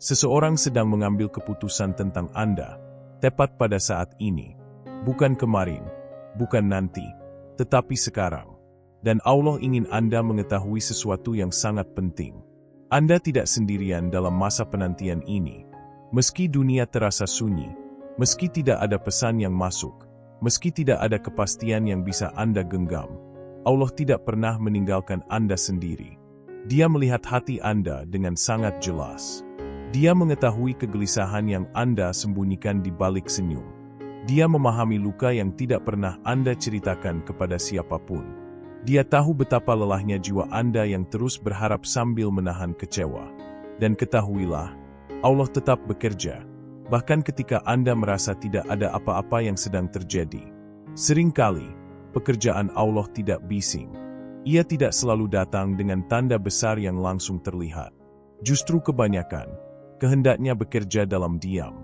Seseorang sedang mengambil keputusan tentang Anda, tepat pada saat ini. Bukan kemarin, bukan nanti, tetapi sekarang. Dan Allah ingin Anda mengetahui sesuatu yang sangat penting. Anda tidak sendirian dalam masa penantian ini. Meski dunia terasa sunyi, meski tidak ada pesan yang masuk, meski tidak ada kepastian yang bisa Anda genggam, Allah tidak pernah meninggalkan Anda sendiri. Dia melihat hati Anda dengan sangat jelas. Dia mengetahui kegelisahan yang Anda sembunyikan di balik senyum. Dia memahami luka yang tidak pernah Anda ceritakan kepada siapapun. Dia tahu betapa lelahnya jiwa Anda yang terus berharap sambil menahan kecewa. Dan ketahuilah, Allah tetap bekerja, bahkan ketika Anda merasa tidak ada apa-apa yang sedang terjadi. Seringkali, pekerjaan Allah tidak bising. Ia tidak selalu datang dengan tanda besar yang langsung terlihat. Justru kebanyakan, kehendaknya bekerja dalam diam,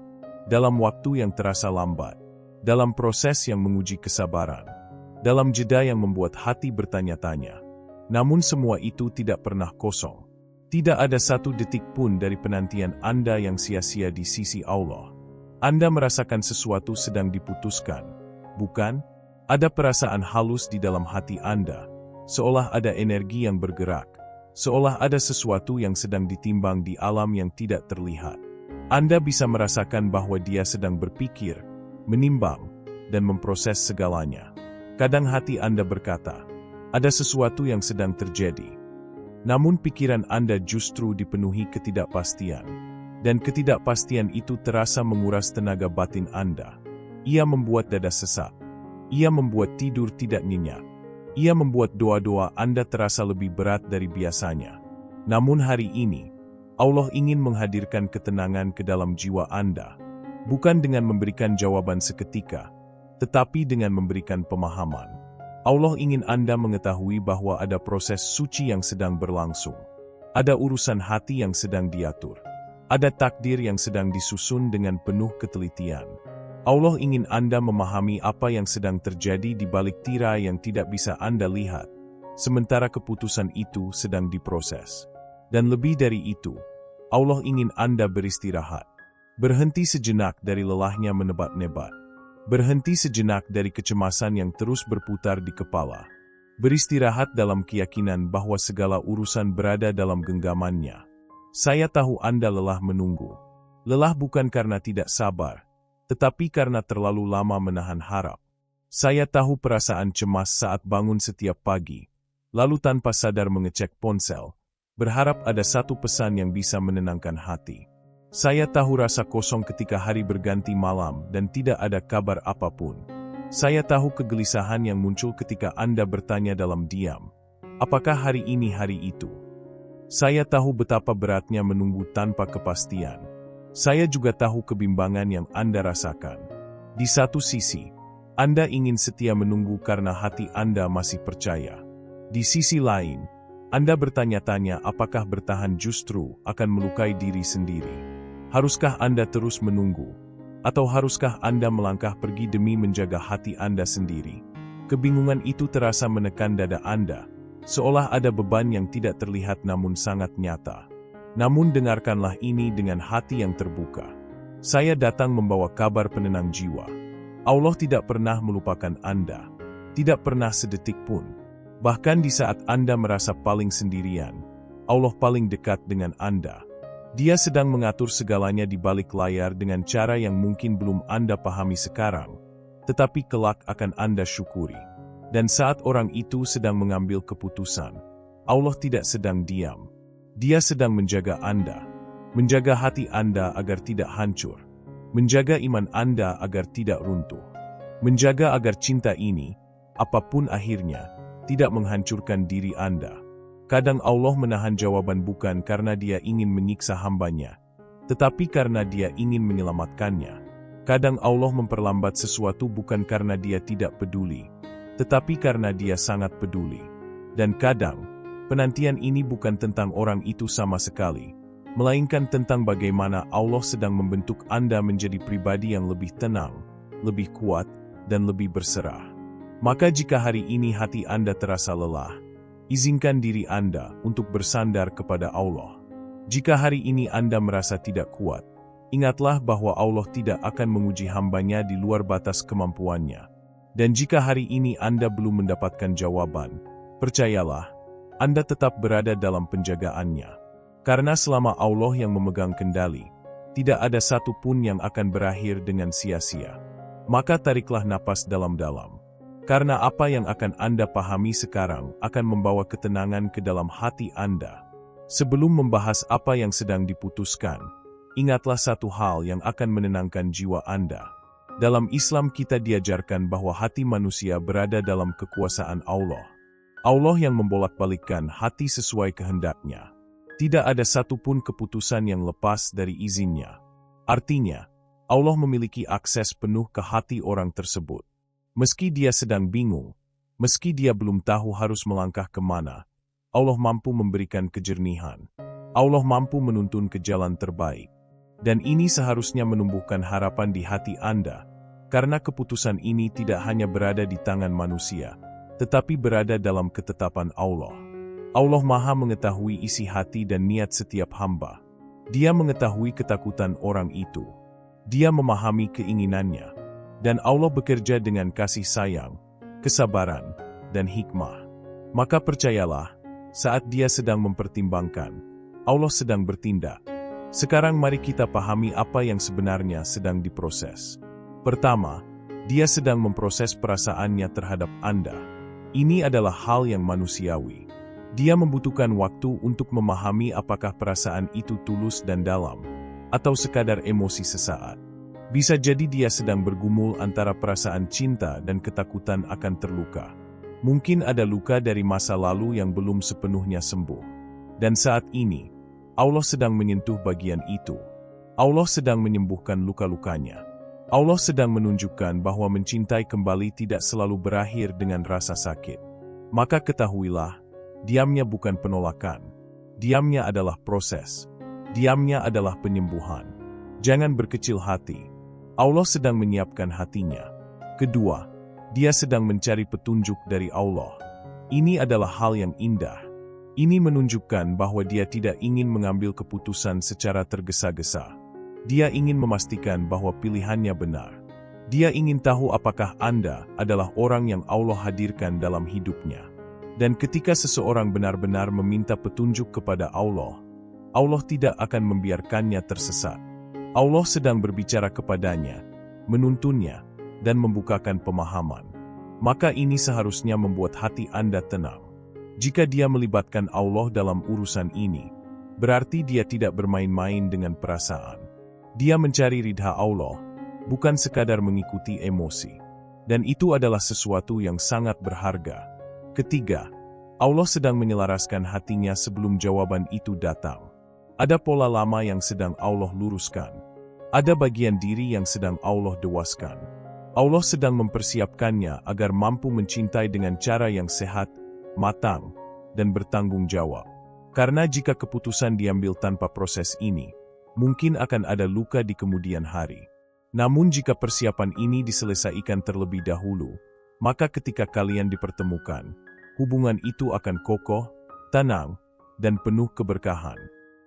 dalam waktu yang terasa lambat, dalam proses yang menguji kesabaran, dalam jeda yang membuat hati bertanya-tanya. Namun semua itu tidak pernah kosong. Tidak ada satu detik pun dari penantian Anda yang sia-sia di sisi Allah. Anda merasakan sesuatu sedang diputuskan, bukan? Ada perasaan halus di dalam hati Anda, seolah ada energi yang bergerak, seolah ada sesuatu yang sedang ditimbang di alam yang tidak terlihat. Anda bisa merasakan bahwa Dia sedang berpikir, menimbang, dan memproses segalanya. Kadang hati Anda berkata, ada sesuatu yang sedang terjadi. Namun pikiran Anda justru dipenuhi ketidakpastian. Dan ketidakpastian itu terasa menguras tenaga batin Anda. Ia membuat dada sesak. Ia membuat tidur tidak nyenyak. Ia membuat doa-doa Anda terasa lebih berat dari biasanya. Namun hari ini, Allah ingin menghadirkan ketenangan ke dalam jiwa Anda. Bukan dengan memberikan jawaban seketika, tetapi dengan memberikan pemahaman. Allah ingin Anda mengetahui bahwa ada proses suci yang sedang berlangsung. Ada urusan hati yang sedang diatur. Ada takdir yang sedang disusun dengan penuh ketelitian. Allah ingin Anda memahami apa yang sedang terjadi di balik tirai yang tidak bisa Anda lihat, sementara keputusan itu sedang diproses. Dan lebih dari itu, Allah ingin Anda beristirahat. Berhenti sejenak dari lelahnya menebak-nebak. Berhenti sejenak dari kecemasan yang terus berputar di kepala. Beristirahat dalam keyakinan bahwa segala urusan berada dalam genggamannya. Saya tahu Anda lelah menunggu. Lelah bukan karena tidak sabar, tetapi karena terlalu lama menahan harap. Saya tahu perasaan cemas saat bangun setiap pagi, lalu tanpa sadar mengecek ponsel, berharap ada satu pesan yang bisa menenangkan hati. Saya tahu rasa kosong ketika hari berganti malam dan tidak ada kabar apapun. Saya tahu kegelisahan yang muncul ketika Anda bertanya dalam diam, apakah hari ini hari itu? Saya tahu betapa beratnya menunggu tanpa kepastian. Saya juga tahu kebimbangan yang Anda rasakan. Di satu sisi, Anda ingin setia menunggu karena hati Anda masih percaya. Di sisi lain, Anda bertanya-tanya apakah bertahan justru akan melukai diri sendiri. Haruskah Anda terus menunggu? Atau haruskah Anda melangkah pergi demi menjaga hati Anda sendiri? Kebingungan itu terasa menekan dada Anda, seolah ada beban yang tidak terlihat namun sangat nyata. Namun dengarkanlah ini dengan hati yang terbuka. Saya datang membawa kabar penenang jiwa. Allah tidak pernah melupakan Anda. Tidak pernah sedetik pun. Bahkan di saat Anda merasa paling sendirian, Allah paling dekat dengan Anda. Dia sedang mengatur segalanya di balik layar dengan cara yang mungkin belum Anda pahami sekarang, tetapi kelak akan Anda syukuri. Dan saat orang itu sedang mengambil keputusan, Allah tidak sedang diam. Dia sedang menjaga Anda, menjaga hati Anda agar tidak hancur, menjaga iman Anda agar tidak runtuh, menjaga agar cinta ini, apapun akhirnya, tidak menghancurkan diri Anda. Kadang Allah menahan jawaban bukan karena Dia ingin menyiksa hambanya, tetapi karena Dia ingin menyelamatkannya. Kadang Allah memperlambat sesuatu bukan karena Dia tidak peduli, tetapi karena Dia sangat peduli. Dan kadang, penantian ini bukan tentang orang itu sama sekali, melainkan tentang bagaimana Allah sedang membentuk Anda menjadi pribadi yang lebih tenang, lebih kuat, dan lebih berserah. Maka jika hari ini hati Anda terasa lelah, izinkan diri Anda untuk bersandar kepada Allah. Jika hari ini Anda merasa tidak kuat, ingatlah bahwa Allah tidak akan menguji hamba-Nya di luar batas kemampuannya. Dan jika hari ini Anda belum mendapatkan jawaban, percayalah, Anda tetap berada dalam penjagaannya. Karena selama Allah yang memegang kendali, tidak ada satu pun yang akan berakhir dengan sia-sia. Maka tariklah napas dalam-dalam. Karena apa yang akan Anda pahami sekarang akan membawa ketenangan ke dalam hati Anda. Sebelum membahas apa yang sedang diputuskan, ingatlah satu hal yang akan menenangkan jiwa Anda. Dalam Islam kita diajarkan bahwa hati manusia berada dalam kekuasaan Allah. Allah yang membolak-balikkan hati sesuai kehendaknya. Tidak ada satupun keputusan yang lepas dari izinnya. Artinya, Allah memiliki akses penuh ke hati orang tersebut. Meski dia sedang bingung, meski dia belum tahu harus melangkah kemana, Allah mampu memberikan kejernihan. Allah mampu menuntun ke jalan terbaik. Dan ini seharusnya menumbuhkan harapan di hati Anda, karena keputusan ini tidak hanya berada di tangan manusia, tetapi berada dalam ketetapan Allah. Allah Maha mengetahui isi hati dan niat setiap hamba. Dia mengetahui ketakutan orang itu. Dia memahami keinginannya. Dan Allah bekerja dengan kasih sayang, kesabaran, dan hikmah. Maka percayalah, saat Dia sedang mempertimbangkan, Allah sedang bertindak. Sekarang mari kita pahami apa yang sebenarnya sedang diproses. Pertama, Dia sedang memproses perasaannya terhadap Anda. Ini adalah hal yang manusiawi. Dia membutuhkan waktu untuk memahami apakah perasaan itu tulus dan dalam, atau sekadar emosi sesaat. Bisa jadi dia sedang bergumul antara perasaan cinta dan ketakutan akan terluka. Mungkin ada luka dari masa lalu yang belum sepenuhnya sembuh. Dan saat ini, Allah sedang menyentuh bagian itu. Allah sedang menyembuhkan luka-lukanya. Allah sedang menunjukkan bahwa mencintai kembali tidak selalu berakhir dengan rasa sakit. Maka ketahuilah, diamnya bukan penolakan. Diamnya adalah proses. Diamnya adalah penyembuhan. Jangan berkecil hati. Allah sedang menyiapkan hatinya. Kedua, Dia sedang mencari petunjuk dari Allah. Ini adalah hal yang indah. Ini menunjukkan bahwa Dia tidak ingin mengambil keputusan secara tergesa-gesa. Dia ingin memastikan bahwa pilihannya benar. Dia ingin tahu apakah Anda adalah orang yang Allah hadirkan dalam hidupnya. Dan ketika seseorang benar-benar meminta petunjuk kepada Allah, Allah tidak akan membiarkannya tersesat. Allah sedang berbicara kepadanya, menuntunnya, dan membukakan pemahaman. Maka ini seharusnya membuat hati Anda tenang. Jika Dia melibatkan Allah dalam urusan ini, berarti Dia tidak bermain-main dengan perasaan. Dia mencari ridha Allah, bukan sekadar mengikuti emosi. Dan itu adalah sesuatu yang sangat berharga. Ketiga, Allah sedang menyelaraskan hatinya sebelum jawaban itu datang. Ada pola lama yang sedang Allah luruskan. Ada bagian diri yang sedang Allah dewaskan. Allah sedang mempersiapkannya agar mampu mencintai dengan cara yang sehat, matang, dan bertanggung jawab. Karena jika keputusan diambil tanpa proses ini, mungkin akan ada luka di kemudian hari. Namun jika persiapan ini diselesaikan terlebih dahulu, maka ketika kalian dipertemukan, hubungan itu akan kokoh, tenang, dan penuh keberkahan.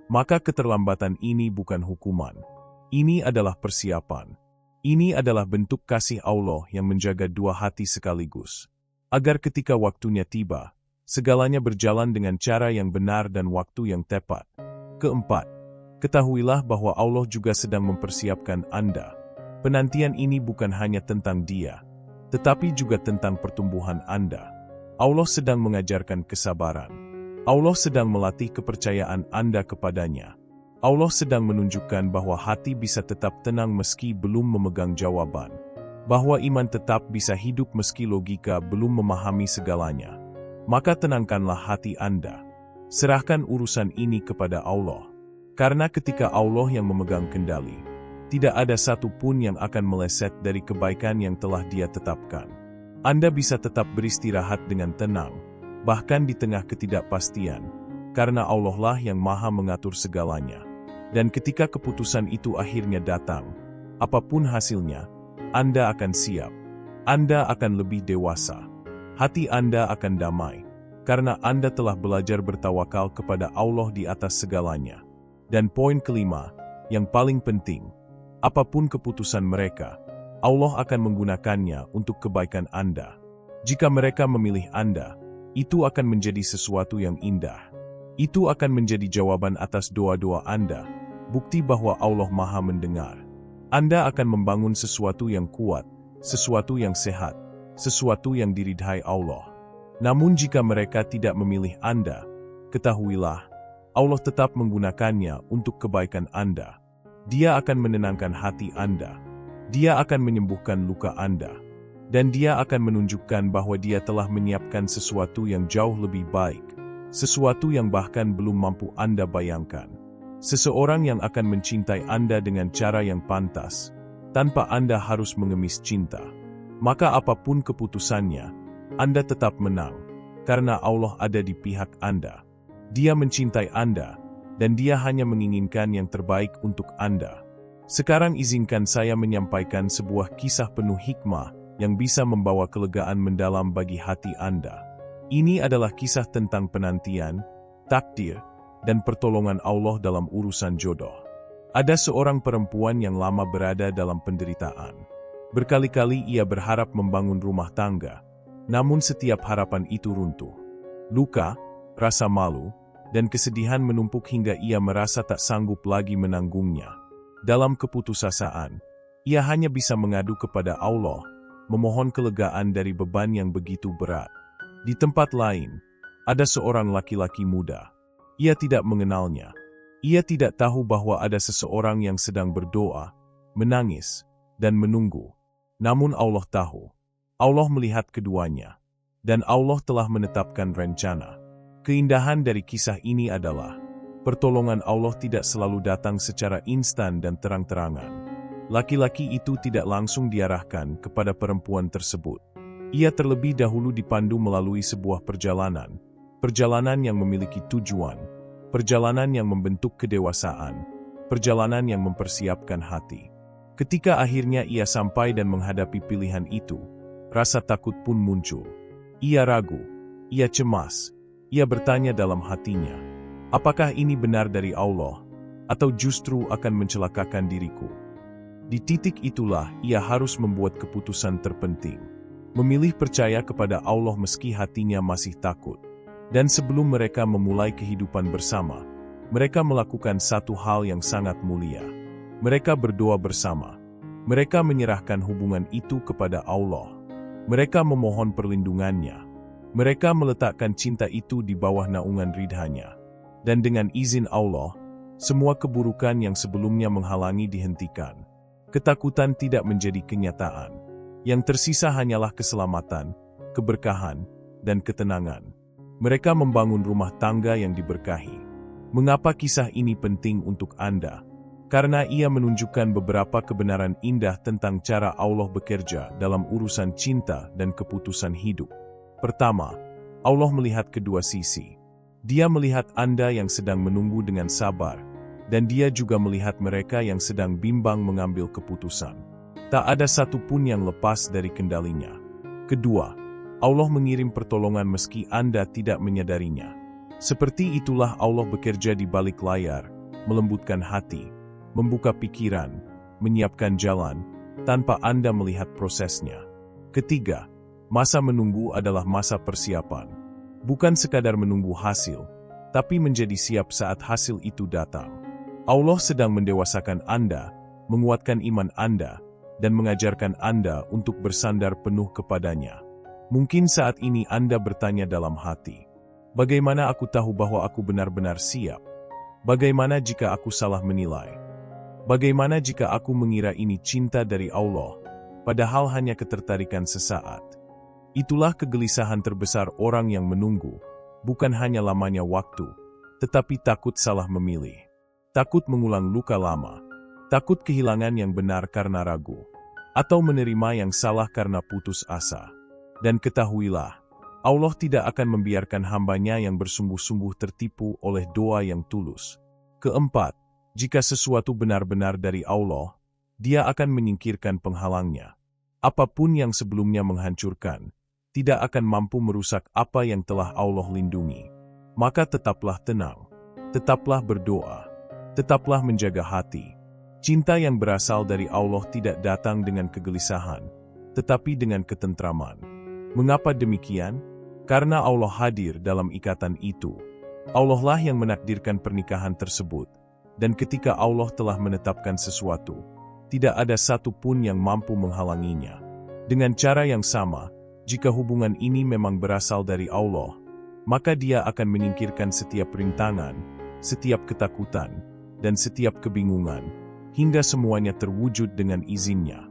Maka keterlambatan ini bukan hukuman. Ini adalah persiapan. Ini adalah bentuk kasih Allah yang menjaga dua hati sekaligus. Agar ketika waktunya tiba, segalanya berjalan dengan cara yang benar dan waktu yang tepat. Keempat, ketahuilah bahwa Allah juga sedang mempersiapkan Anda. Penantian ini bukan hanya tentang Dia, tetapi juga tentang pertumbuhan Anda. Allah sedang mengajarkan kesabaran. Allah sedang melatih kepercayaan Anda kepadanya. Allah sedang menunjukkan bahwa hati bisa tetap tenang meski belum memegang jawaban. Bahwa iman tetap bisa hidup meski logika belum memahami segalanya. Maka tenangkanlah hati Anda. Serahkan urusan ini kepada Allah. Karena ketika Allah yang memegang kendali, tidak ada satu pun yang akan meleset dari kebaikan yang telah Dia tetapkan. Anda bisa tetap beristirahat dengan tenang, bahkan di tengah ketidakpastian, karena Allah lah yang maha mengatur segalanya. Dan ketika keputusan itu akhirnya datang, apapun hasilnya, Anda akan siap. Anda akan lebih dewasa. Hati Anda akan damai, karena Anda telah belajar bertawakal kepada Allah di atas segalanya. Dan poin kelima, yang paling penting, apapun keputusan mereka, Allah akan menggunakannya untuk kebaikan Anda. Jika mereka memilih Anda, itu akan menjadi sesuatu yang indah. Itu akan menjadi jawaban atas doa-doa Anda, bukti bahwa Allah Maha mendengar. Anda akan membangun sesuatu yang kuat, sesuatu yang sehat, sesuatu yang diridhai Allah. Namun jika mereka tidak memilih Anda, ketahuilah, Allah tetap menggunakannya untuk kebaikan Anda. Dia akan menenangkan hati Anda. Dia akan menyembuhkan luka Anda. Dan Dia akan menunjukkan bahwa Dia telah menyiapkan sesuatu yang jauh lebih baik, sesuatu yang bahkan belum mampu Anda bayangkan. Seseorang yang akan mencintai Anda dengan cara yang pantas, tanpa Anda harus mengemis cinta. Maka apapun keputusannya, Anda tetap menang, karena Allah ada di pihak Anda. Dia mencintai Anda, dan Dia hanya menginginkan yang terbaik untuk Anda. Sekarang izinkan saya menyampaikan sebuah kisah penuh hikmah yang bisa membawa kelegaan mendalam bagi hati Anda. Ini adalah kisah tentang penantian, takdir, dan pertolongan Allah dalam urusan jodoh. Ada seorang perempuan yang lama berada dalam penderitaan. Berkali-kali ia berharap membangun rumah tangga, namun setiap harapan itu runtuh. Luka, rasa malu, dan kesedihan menumpuk hingga ia merasa tak sanggup lagi menanggungnya. Dalam keputusasaan, ia hanya bisa mengadu kepada Allah, memohon kelegaan dari beban yang begitu berat. Di tempat lain, ada seorang laki-laki muda. Ia tidak mengenalnya. Ia tidak tahu bahwa ada seseorang yang sedang berdoa, menangis, dan menunggu. Namun Allah tahu. Allah melihat keduanya. Dan Allah telah menetapkan rencana. Keindahan dari kisah ini adalah, pertolongan Allah tidak selalu datang secara instan dan terang-terangan. Laki-laki itu tidak langsung diarahkan kepada perempuan tersebut. Ia terlebih dahulu dipandu melalui sebuah perjalanan. Perjalanan yang memiliki tujuan. Perjalanan yang membentuk kedewasaan. Perjalanan yang mempersiapkan hati. Ketika akhirnya ia sampai dan menghadapi pilihan itu, rasa takut pun muncul. Ia ragu. Ia cemas. Ia bertanya dalam hatinya, apakah ini benar dari Allah, atau justru akan mencelakakan diriku? Di titik itulah ia harus membuat keputusan terpenting. Memilih percaya kepada Allah meski hatinya masih takut. Dan sebelum mereka memulai kehidupan bersama, mereka melakukan satu hal yang sangat mulia. Mereka berdoa bersama. Mereka menyerahkan hubungan itu kepada Allah. Mereka memohon perlindungannya. Mereka meletakkan cinta itu di bawah naungan ridhanya. Dan dengan izin Allah, semua keburukan yang sebelumnya menghalangi dihentikan. Ketakutan tidak menjadi kenyataan. Yang tersisa hanyalah keselamatan, keberkahan, dan ketenangan. Mereka membangun rumah tangga yang diberkahi. Mengapa kisah ini penting untuk Anda? Karena ia menunjukkan beberapa kebenaran indah tentang cara Allah bekerja dalam urusan cinta dan keputusan hidup. Pertama, Allah melihat kedua sisi. Dia melihat Anda yang sedang menunggu dengan sabar, dan Dia juga melihat mereka yang sedang bimbang mengambil keputusan. Tak ada satupun yang lepas dari kendalinya. Kedua, Allah mengirim pertolongan meski Anda tidak menyadarinya. Seperti itulah Allah bekerja di balik layar, melembutkan hati, membuka pikiran, menyiapkan jalan, tanpa Anda melihat prosesnya. Ketiga, masa menunggu adalah masa persiapan. Bukan sekadar menunggu hasil, tapi menjadi siap saat hasil itu datang. Allah sedang mendewasakan Anda, menguatkan iman Anda, dan mengajarkan Anda untuk bersandar penuh kepadanya. Mungkin saat ini Anda bertanya dalam hati, bagaimana aku tahu bahwa aku benar-benar siap? Bagaimana jika aku salah menilai? Bagaimana jika aku mengira ini cinta dari Allah, padahal hanya ketertarikan sesaat? Itulah kegelisahan terbesar orang yang menunggu, bukan hanya lamanya waktu, tetapi takut salah memilih. Takut mengulang luka lama, takut kehilangan yang benar karena ragu, atau menerima yang salah karena putus asa. Dan ketahuilah, Allah tidak akan membiarkan hambanya yang bersungguh-sungguh tertipu oleh doa yang tulus. Keempat, jika sesuatu benar-benar dari Allah, Dia akan menyingkirkan penghalangnya. Apapun yang sebelumnya menghancurkan, tidak akan mampu merusak apa yang telah Allah lindungi. Maka tetaplah tenang, tetaplah berdoa, Tetaplah menjaga hati. Cinta yang berasal dari Allah tidak datang dengan kegelisahan, tetapi dengan ketentraman. Mengapa demikian? Karena Allah hadir dalam ikatan itu. Allah lah yang menakdirkan pernikahan tersebut. Dan ketika Allah telah menetapkan sesuatu, tidak ada satu pun yang mampu menghalanginya. Dengan cara yang sama, jika hubungan ini memang berasal dari Allah, maka Dia akan menyingkirkan setiap rintangan, setiap ketakutan, dan setiap kebingungan, hingga semuanya terwujud dengan izin-Nya.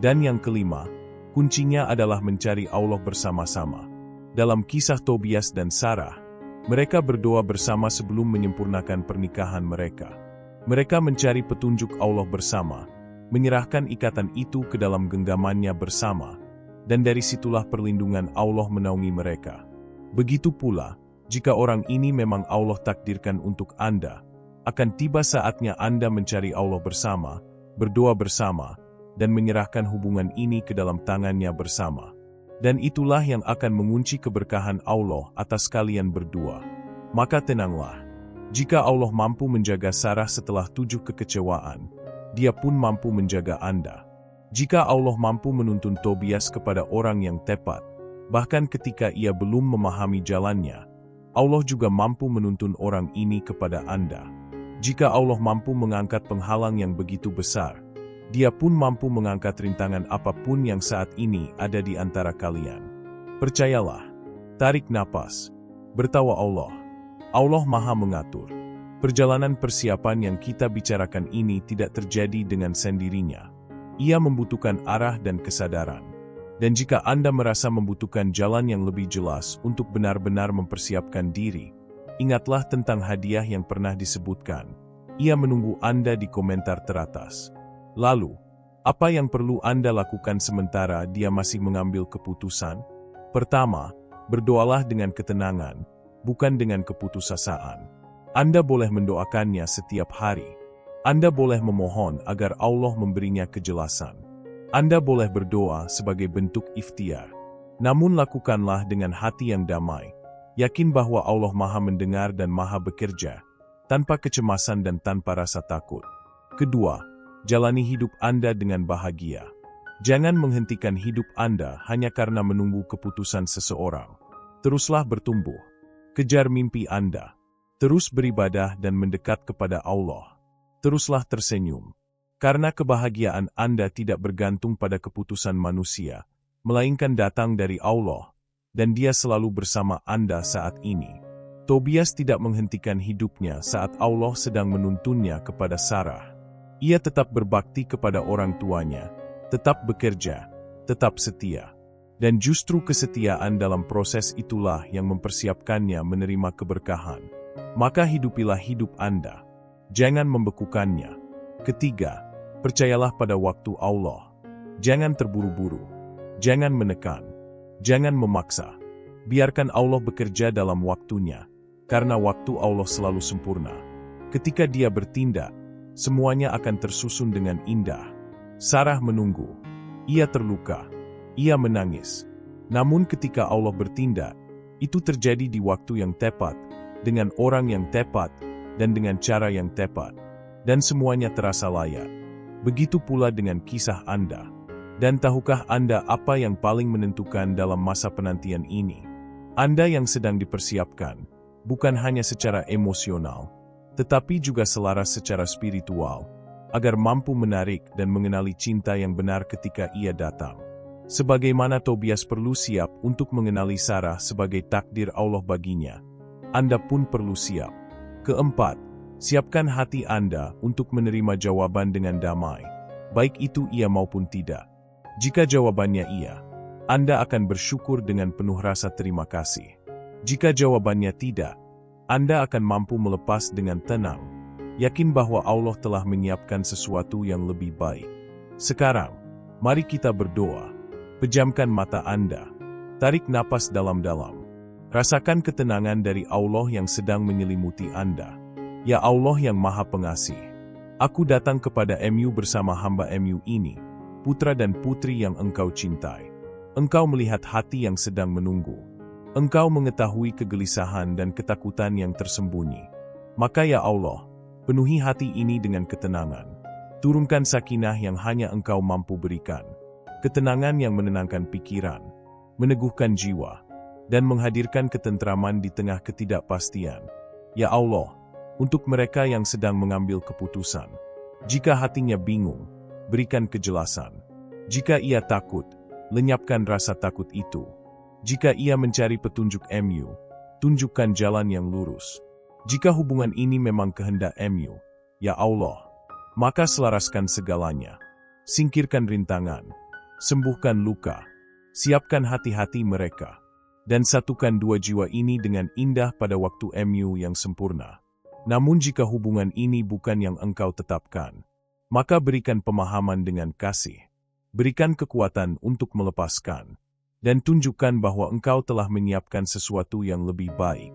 Dan yang kelima, kuncinya adalah mencari Allah bersama-sama. Dalam kisah Tobias dan Sarah, mereka berdoa bersama sebelum menyempurnakan pernikahan mereka. Mereka mencari petunjuk Allah bersama, menyerahkan ikatan itu ke dalam genggamannya bersama, dan dari situlah perlindungan Allah menaungi mereka. Begitu pula, jika orang ini memang Allah takdirkan untuk Anda, akan tiba saatnya Anda mencari Allah bersama, berdoa bersama, dan menyerahkan hubungan ini ke dalam tangan-Nya bersama. Dan itulah yang akan mengunci keberkahan Allah atas kalian berdua. Maka tenanglah. Jika Allah mampu menjaga Sarah setelah 7 kekecewaan, Dia pun mampu menjaga Anda. Jika Allah mampu menuntun Tobias kepada orang yang tepat, bahkan ketika ia belum memahami jalannya, Allah juga mampu menuntun orang ini kepada Anda. Jika Allah mampu mengangkat penghalang yang begitu besar, Dia pun mampu mengangkat rintangan apapun yang saat ini ada di antara kalian. Percayalah, tarik napas, bertawa Allah. Allah Maha mengatur. Perjalanan persiapan yang kita bicarakan ini tidak terjadi dengan sendirinya. Ia membutuhkan arah dan kesadaran. Dan jika Anda merasa membutuhkan jalan yang lebih jelas untuk benar-benar mempersiapkan diri, ingatlah tentang hadiah yang pernah disebutkan. Ia menunggu Anda di komentar teratas. Lalu, apa yang perlu Anda lakukan sementara Dia masih mengambil keputusan? Pertama, berdoalah dengan ketenangan, bukan dengan keputusasaan. Anda boleh mendoakannya setiap hari. Anda boleh memohon agar Allah memberinya kejelasan. Anda boleh berdoa sebagai bentuk ikhtiar. Namun lakukanlah dengan hati yang damai, yakin bahwa Allah Maha mendengar dan Maha bekerja, tanpa kecemasan dan tanpa rasa takut. Kedua, jalani hidup Anda dengan bahagia. Jangan menghentikan hidup Anda hanya karena menunggu keputusan seseorang. Teruslah bertumbuh. Kejar mimpi Anda. Terus beribadah dan mendekat kepada Allah. Teruslah tersenyum. Karena kebahagiaan Anda tidak bergantung pada keputusan manusia, melainkan datang dari Allah, dan Dia selalu bersama Anda saat ini. Tobias tidak menghentikan hidupnya saat Allah sedang menuntunnya kepada Sarah. Ia tetap berbakti kepada orang tuanya, tetap bekerja, tetap setia. Dan justru kesetiaan dalam proses itulah yang mempersiapkannya menerima keberkahan. Maka hidupilah hidup Anda. Jangan membekukannya. Ketiga, percayalah pada waktu Allah. Jangan terburu-buru. Jangan menekan. Jangan memaksa. Biarkan Allah bekerja dalam waktunya, karena waktu Allah selalu sempurna. Ketika Dia bertindak, semuanya akan tersusun dengan indah. Sarah menunggu. Ia terluka. Ia menangis. Namun ketika Allah bertindak, itu terjadi di waktu yang tepat, dengan orang yang tepat, dan dengan cara yang tepat. Dan semuanya terasa layak. Begitu pula dengan kisah Anda. Dan tahukah Anda apa yang paling menentukan dalam masa penantian ini? Anda yang sedang dipersiapkan, bukan hanya secara emosional, tetapi juga selaras secara spiritual, agar mampu menarik dan mengenali cinta yang benar ketika ia datang. Sebagaimana Tobias perlu siap untuk mengenali Sarah sebagai takdir Allah baginya, Anda pun perlu siap. Keempat, siapkan hati Anda untuk menerima jawaban dengan damai, baik itu iya maupun tidak. Jika jawabannya iya, Anda akan bersyukur dengan penuh rasa terima kasih. Jika jawabannya tidak, Anda akan mampu melepas dengan tenang, yakin bahwa Allah telah menyiapkan sesuatu yang lebih baik. Sekarang, mari kita berdoa. Pejamkan mata Anda. Tarik napas dalam-dalam. Rasakan ketenangan dari Allah yang sedang menyelimuti Anda. Ya Allah yang Maha Pengasih, aku datang kepada MU bersama hamba MU ini, putra dan putri yang Engkau cintai. Engkau melihat hati yang sedang menunggu. Engkau mengetahui kegelisahan dan ketakutan yang tersembunyi. Maka ya Allah, Penuhi hati ini dengan ketenangan. Turunkan sakinah yang hanya Engkau mampu berikan. Ketenangan yang menenangkan pikiran, meneguhkan jiwa, dan menghadirkan ketentraman di tengah ketidakpastian. Ya Allah, untuk mereka yang sedang mengambil keputusan, jika hatinya bingung, berikan kejelasan. Jika ia takut, lenyapkan rasa takut itu. Jika ia mencari petunjuk MU, tunjukkan jalan yang lurus. Jika hubungan ini memang kehendak MU, ya Allah, maka selaraskan segalanya. Singkirkan rintangan, sembuhkan luka, siapkan hati-hati mereka, dan satukan dua jiwa ini dengan indah pada waktu MU yang sempurna. Namun jika hubungan ini bukan yang Engkau tetapkan, maka berikan pemahaman dengan kasih, berikan kekuatan untuk melepaskan, dan tunjukkan bahwa Engkau telah menyiapkan sesuatu yang lebih baik.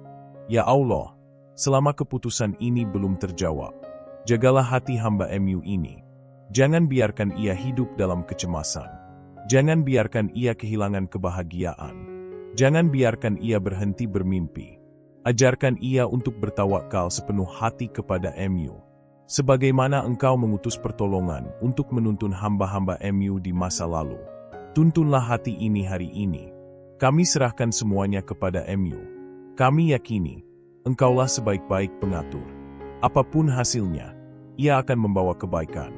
Ya Allah, selama keputusan ini belum terjawab, jagalah hati hamba MU ini. Jangan biarkan ia hidup dalam kecemasan. Jangan biarkan ia kehilangan kebahagiaan. Jangan biarkan ia berhenti bermimpi. Ajarkan ia untuk bertawakal sepenuh hati kepada MU. Sebagaimana Engkau mengutus pertolongan untuk menuntun hamba-hamba MU di masa lalu. Tuntunlah hati ini hari ini. Kami serahkan semuanya kepada MU. Kami yakini, Engkaulah sebaik-baik pengatur. Apapun hasilnya, ia akan membawa kebaikan.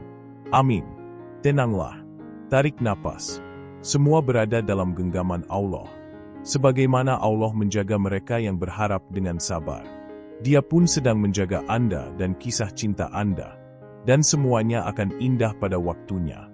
Amin. Tenanglah. Tarik napas. Semua berada dalam genggaman Allah. Sebagaimana Allah menjaga mereka yang berharap dengan sabar, Dia pun sedang menjaga Anda dan kisah cinta Anda, dan semuanya akan indah pada waktunya.